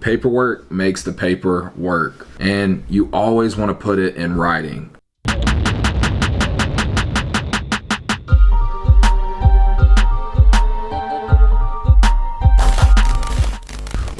Paperwork makes the paper work, and you always want to put it in writing.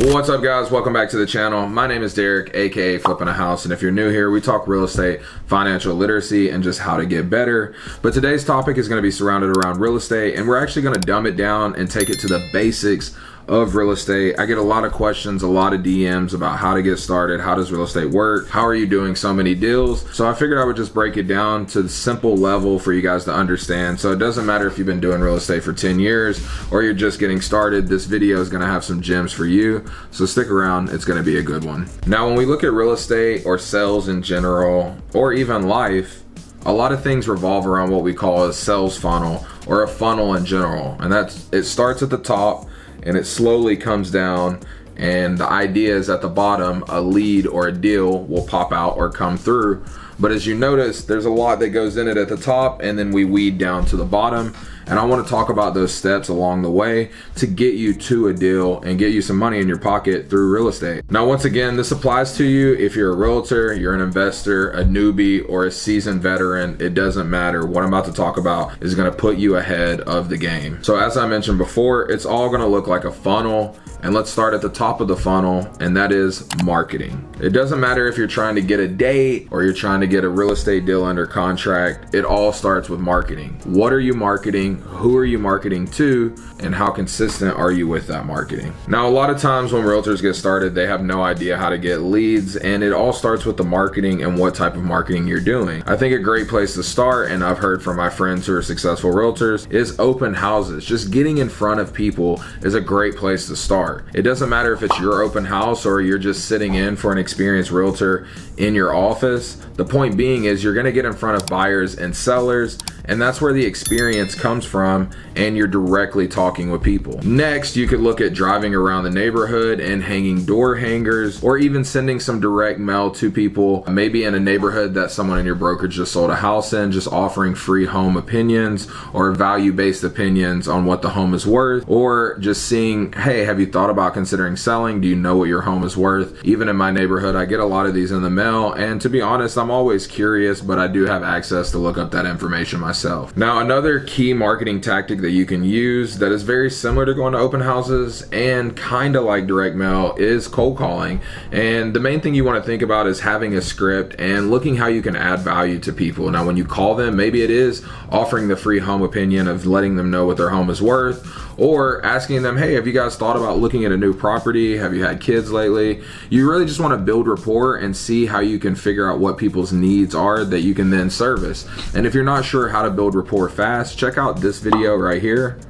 What's up, guys? Welcome back to the channel. My name is Derek, aka Flippingahouse, and if you're new here, we talk real estate, financial literacy, and just how to get better. But today's topic is going to be surrounded around real estate, and we're actually going to dumb it down and take it to the basics of real estate. I get a lot of questions, a lot of DMs about how to get started, how does real estate work, how are you doing so many deals? So I figured I would just break it down to the simple level for you guys to understand. So it doesn't matter if you've been doing real estate for 10 years or you're just getting started, this video is gonna have some gems for you. So stick around, it's gonna be a good one. Now, when we look at real estate or sales in general, or even life, a lot of things revolve around what we call a sales funnel or a funnel in general. And it starts at the top and it slowly comes down, and the idea is at the bottom a lead or a deal will pop out or come through. But as you notice, there's a lot that goes in it at the top, and then we weed down to the bottom. And I want to talk about those steps along the way to get you to a deal and get you some money in your pocket through real estate. Now, once again, this applies to you if you're a realtor, you're an investor, a newbie, or a seasoned veteran. It doesn't matter. What I'm about to talk about is going to put you ahead of the game. So as I mentioned before, it's all going to look like a funnel. And let's start at the top of the funnel, and that is marketing. It doesn't matter if you're trying to get a date or you're trying to get a real estate deal under contract. It all starts with marketing. What are you marketing? Who are you marketing to? And how consistent are you with that marketing? Now, a lot of times when realtors get started, they have no idea how to get leads, and it all starts with the marketing and what type of marketing you're doing. I think a great place to start, and I've heard from my friends who are successful realtors, is open houses. Just getting in front of people is a great place to start. It doesn't matter if it's your open house or you're just sitting in for an experienced realtor in your office. The point being is you're going to get in front of buyers and sellers, and that's where the experience comes from, and you're directly talking with people. Next, you could look at driving around the neighborhood and hanging door hangers, or even sending some direct mail to people, maybe in a neighborhood that someone in your brokerage just sold a house in, just offering free home opinions or value-based opinions on what the home is worth, or just seeing, hey, have you thought about considering selling? Do you know what your home is worth? Even in my neighborhood, I get a lot of these in the mail, and to be honest, I'm always curious, but I do have access to look up that information myself. Now, another key marketing tactic that you can use that is very similar to going to open houses and kind of like direct mail is cold calling. And the main thing you want to think about is having a script and looking how you can add value to people. Now, when you call them, maybe it is offering the free home opinion of letting them know what their home is worth, or asking them, hey, have you guys thought about looking at a new property? Have you had kids lately? You really just want to build rapport and see how you can figure out what people's needs are that you can then service. And if you're not sure how to build rapport fast, check out this video right here,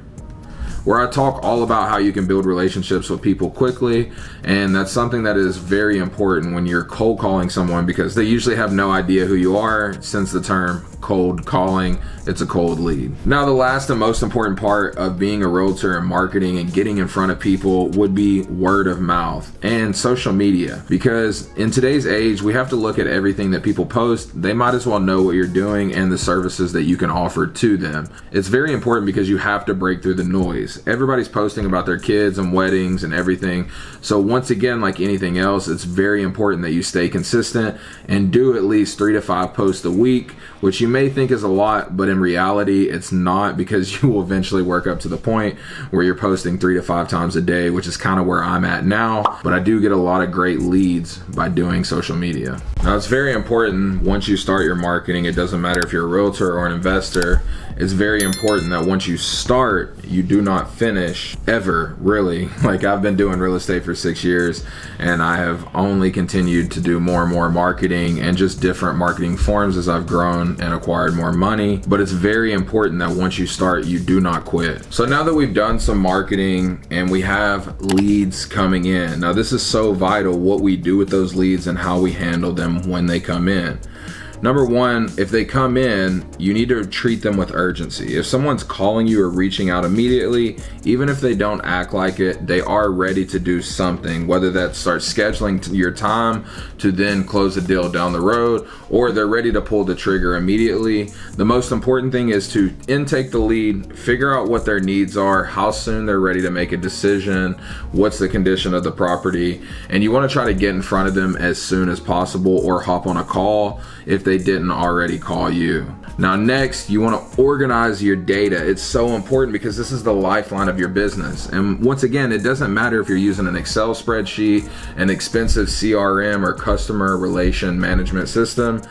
where I talk all about how you can build relationships with people quickly. And that's something that is very important when you're cold calling someone, because they usually have no idea who you are, since the term cold calling, it's a cold lead. Now, the last and most important part of being a realtor and marketing and getting in front of people would be word of mouth and social media, because in today's age, we have to look at everything that people post. They might as well know what you're doing and the services that you can offer to them. It's very important because you have to break through the noise. Everybody's posting about their kids and weddings and everything. So once again, like anything else, it's very important that you stay consistent and do at least 3 to 5 posts a week, which you may think is a lot, but in reality, it's not, because you will eventually work up to the point where you're posting 3 to 5 times a day, which is kind of where I'm at now. But I do get a lot of great leads by doing social media. Now, it's very important once you start your marketing, it doesn't matter if you're a realtor or an investor, it's very important that once you start, you do not finish ever, really. Like, I've been doing real estate for 6 years, and I have only continued to do more and more marketing and just different marketing forms as I've grown and acquired more money. But it's very important that once you start, you do not quit. So now that we've done some marketing and we have leads coming in, now this is so vital, what we do with those leads and how we handle them when they come in. Number one, if they come in, you need to treat them with urgency. If someone's calling you or reaching out immediately, even if they don't act like it, they are ready to do something, whether that's start scheduling your time to then close a deal down the road, or they're ready to pull the trigger immediately. The most important thing is to intake the lead, figure out what their needs are, how soon they're ready to make a decision, what's the condition of the property, and you want to try to get in front of them as soon as possible, or hop on a call if they didn't already call you. Now next, you want to organize your data. It's so important because this is the lifeline of your business. And once again, it doesn't matter if you're using an Excel spreadsheet, an expensive CRM or customer relation management system.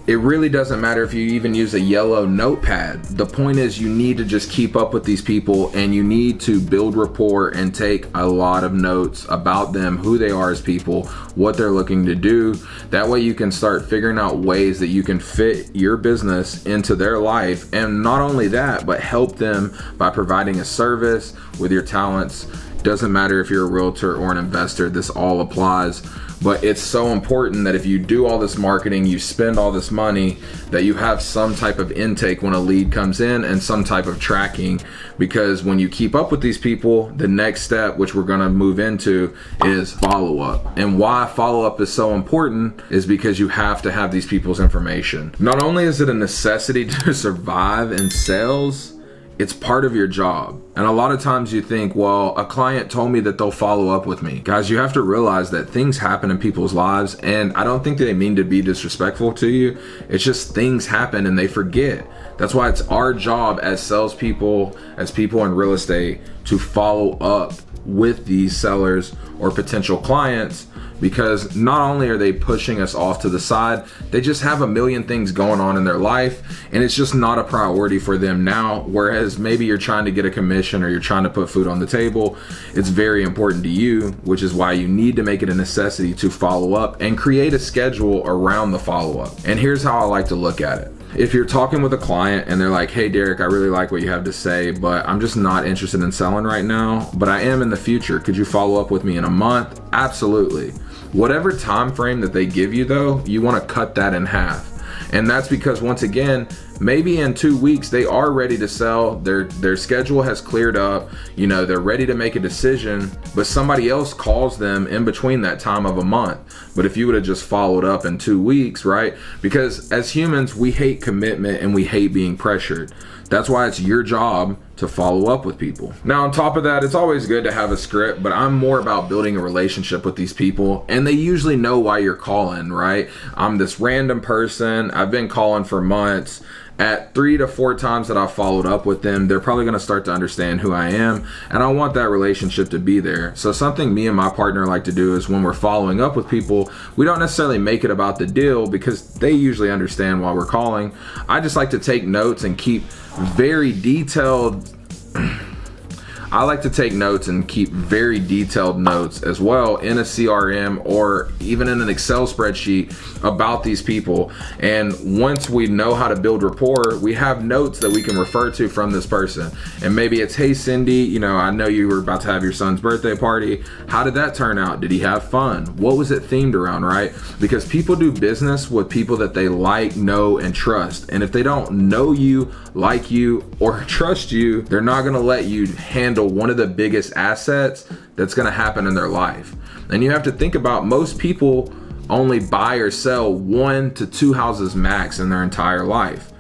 It really doesn't matter if you even use a yellow notepad. The point is you need to just keep up with these people, and you need to build rapport and take a lot of notes about them, who they are as people, what they're looking to do. That way you can start figuring out ways that you can fit your business into their life. And not only that, but help them by providing a service with your talents. Doesn't matter if you're a realtor or an investor, this all applies. But it's so important that if you do all this marketing, you spend all this money, that you have some type of intake when a lead comes in and some type of tracking. Because when you keep up with these people, the next step, which we're gonna move into, is follow-up. And why follow-up is so important is because you have to have these people's information. Not only is it a necessity to survive in sales, it's part of your job. And a lot of times you think, well, a client told me that they'll follow up with me. Guys, you have to realize that things happen in people's lives, and I don't think they mean to be disrespectful to you. It's just things happen and they forget. That's why it's our job as salespeople, as people in real estate, to follow up with these sellers or potential clients, because not only are they pushing us off to the side, they just have a million things going on in their life, and it's just not a priority for them now. Whereas maybe you're trying to get a commission or you're trying to put food on the table, it's very important to you, which is why you need to make it a necessity to follow up and create a schedule around the follow-up. And here's how I like to look at it. If you're talking with a client and they're like, hey Derek, I really like what you have to say, but I'm just not interested in selling right now, but I am in the future. Could you follow up with me in a month? Absolutely. Whatever time frame that they give you though, you want to cut that in half. And that's because, once again, maybe in 2 weeks they are ready to sell, their schedule has cleared up, they're ready to make a decision, but somebody else calls them in between that time of a month. But if you would have just followed up in 2 weeks, right? Because as humans, we hate commitment and we hate being pressured. That's why it's your job to follow up with people. Now, on top of that, it's always good to have a script, but I'm more about building a relationship with these people, and they usually know why you're calling, right? I'm this random person. I've been calling for months. At 3 to 4 times that I've followed up with them, they're probably gonna start to understand who I am, and I want that relationship to be there. So something me and my partner like to do is, when we're following up with people, we don't necessarily make it about the deal because they usually understand why we're calling. I just like to take notes and keep very detailed I like to take notes and keep very detailed notes as well in a CRM or even in an Excel spreadsheet about these people. And once we know how to build rapport, we have notes that we can refer to from this person. And maybe it's, hey Cindy, I know you were about to have your son's birthday party. How did that turn out? Did he have fun? What was it themed around, right? Because people do business with people that they like, know, and trust. And if they don't know you, like you, or trust you, they're not gonna let you handle one of the biggest assets that's going to happen in their life. And you have to think about, most people only buy or sell 1 to 2 houses max in their entire life.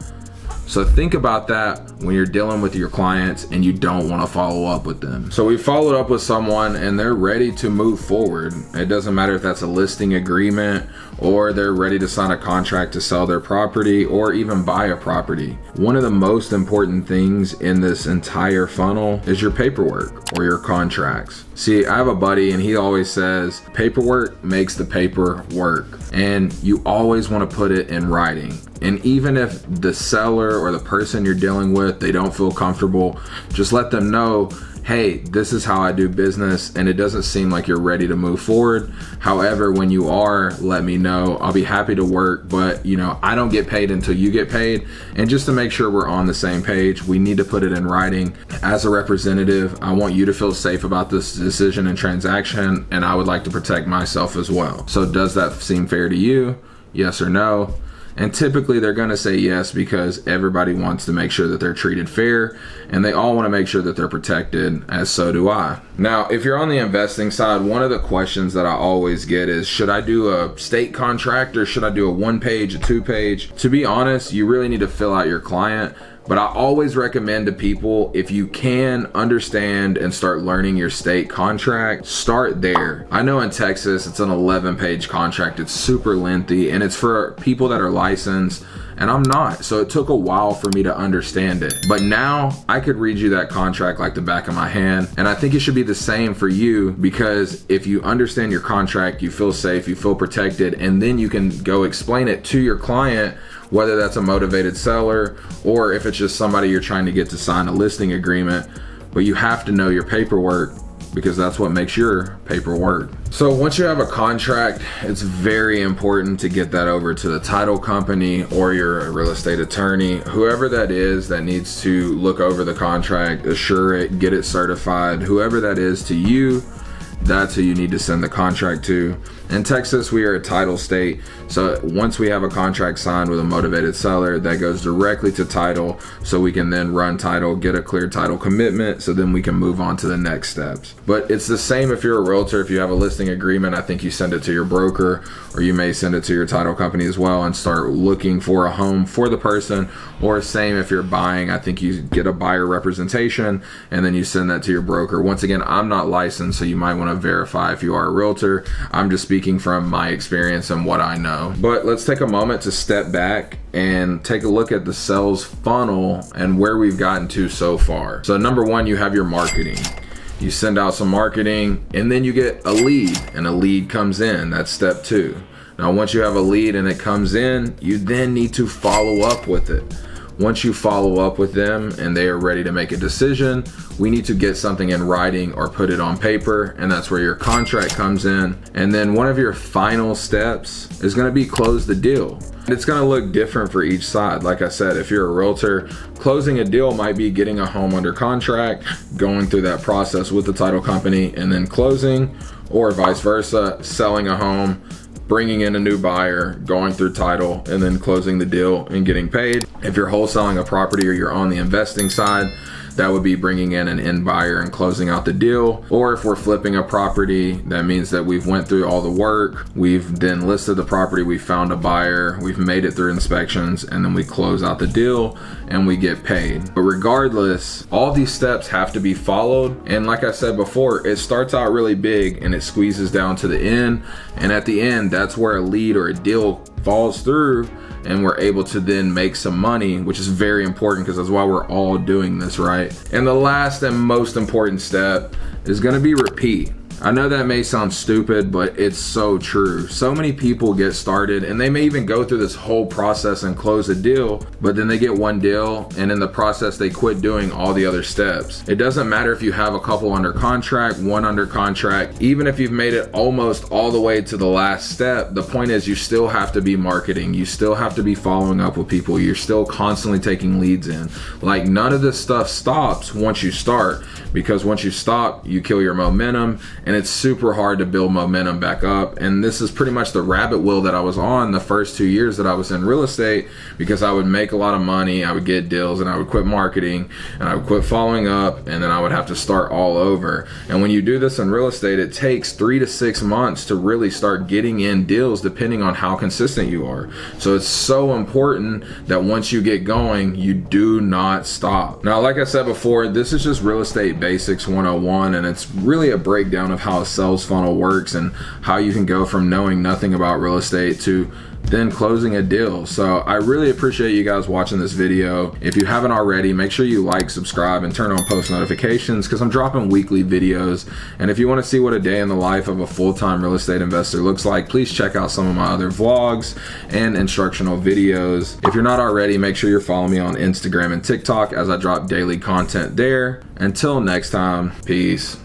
So think about that when you're dealing with your clients and you don't want to follow up with them. So we followed up with someone and they're ready to move forward. It doesn't matter if that's a listing agreement or they're ready to sign a contract to sell their property or even buy a property. One of the most important things in this entire funnel is your paperwork or your contracts. See, I have a buddy and he always says paperwork makes the paper work, and you always want to put it in writing. And even if the seller or the person you're dealing with, they don't feel comfortable, just let them know, hey, this is how I do business and it doesn't seem like you're ready to move forward. However, when you are, let me know. I'll be happy to work, but I don't get paid until you get paid. And just to make sure we're on the same page, we need to put it in writing. As a representative, I want you to feel safe about this decision and transaction, and I would like to protect myself as well. So does that seem fair to you? Yes or no? And typically they're going to say yes because everybody wants to make sure that they're treated fair, and they all want to make sure that they're protected, as so do I. Now, if you're on the investing side, one of the questions that I always get is, should I do a state contract or should I do a 1-page, a 2-page? To be honest, you really need to fill out your client. But I always recommend to people, if you can understand and start learning your state contract, start there. I know in Texas, it's an 11-page contract. It's super lengthy and it's for people that are licensed, and I'm not. So it took a while for me to understand it. But now I could read you that contract like the back of my hand. And I think it should be the same for you, because if you understand your contract, you feel safe, you feel protected, and then you can go explain it to your client, whether that's a motivated seller or if it's just somebody you're trying to get to sign a listing agreement. But you have to know your paperwork, because that's what makes your paperwork. So once you have a contract, it's very important to get that over to the title company or your real estate attorney, whoever that is that needs to look over the contract, assure it, get it certified. Whoever that is to you, that's who you need to send the contract to. In Texas, we are a title state, so once we have a contract signed with a motivated seller, that goes directly to title, so we can then run title, get a clear title commitment, so then we can move on to the next steps. But it's the same if you're a realtor. If you have a listing agreement, I think you send it to your broker, or you may send it to your title company as well and start looking for a home for the person. Or same if you're buying, I think you get a buyer representation and then you send that to your broker. Once again, I'm not licensed, so you might want to verify if you are a realtor. I'm just speaking from my experience and what I know. But let's take a moment to step back and take a look at the sales funnel and where we've gotten to so far. So number one, you have your marketing. You send out some marketing and then you get a lead, and a lead comes in. That's step 2. Now, once you have a lead and it comes in, you then need to follow up with it. Once you follow up with them and they are ready to make a decision, we need to get something in writing or put it on paper, and that's where your contract comes in. And then one of your final steps is going to be close the deal. It's going to look different for each side. Like I said, if you're a realtor, closing a deal might be getting a home under contract, going through that process with the title company, and then closing, or vice versa, selling a home, bringing in a new buyer, going through title, and then closing the deal and getting paid. If you're wholesaling a property or you're on the investing side, that would be bringing in an end buyer and closing out the deal. Or if we're flipping a property, that means that we've went through all the work, we've then listed the property, we found a buyer, we've made it through inspections, and then we close out the deal and we get paid. But regardless, all these steps have to be followed. And like I said before, it starts out really big and it squeezes down to the end. And at the end, that's where a lead or a deal falls through, and we're able to then make some money, which is very important because that's why we're all doing this, right? And the last and most important step is going to be repeat. I know that may sound stupid, but it's so true. So many people get started and they may even go through this whole process and close a deal, but then they get one deal and in the process they quit doing all the other steps. It doesn't matter if you have a couple under contract, one under contract, even if you've made it almost all the way to the last step, the point is you still have to be marketing. You still have to be following up with people. You're still constantly taking leads in. Like, none of this stuff stops once you start, because once you stop, you kill your momentum. And it's super hard to build momentum back up. And this is pretty much the rabbit wheel that I was on the first 2 years that I was in real estate, because I would make a lot of money, I would get deals, and I would quit marketing, and I would quit following up, and then I would have to start all over. And when you do this in real estate, it takes 3 to 6 months to really start getting in deals, depending on how consistent you are. So it's so important that once you get going, you do not stop. Now, like I said before, this is just real estate basics 101, and it's really a breakdown of how a sales funnel works and how you can go from knowing nothing about real estate to then closing a deal. So I really appreciate you guys watching this video. If you haven't already, make sure you like, subscribe, and turn on post notifications, because I'm dropping weekly videos. And if you want to see what a day in the life of a full-time real estate investor looks like, please check out some of my other vlogs and instructional videos. If you're not already, make sure you're following me on Instagram and TikTok, as I drop daily content there. Until next time, peace.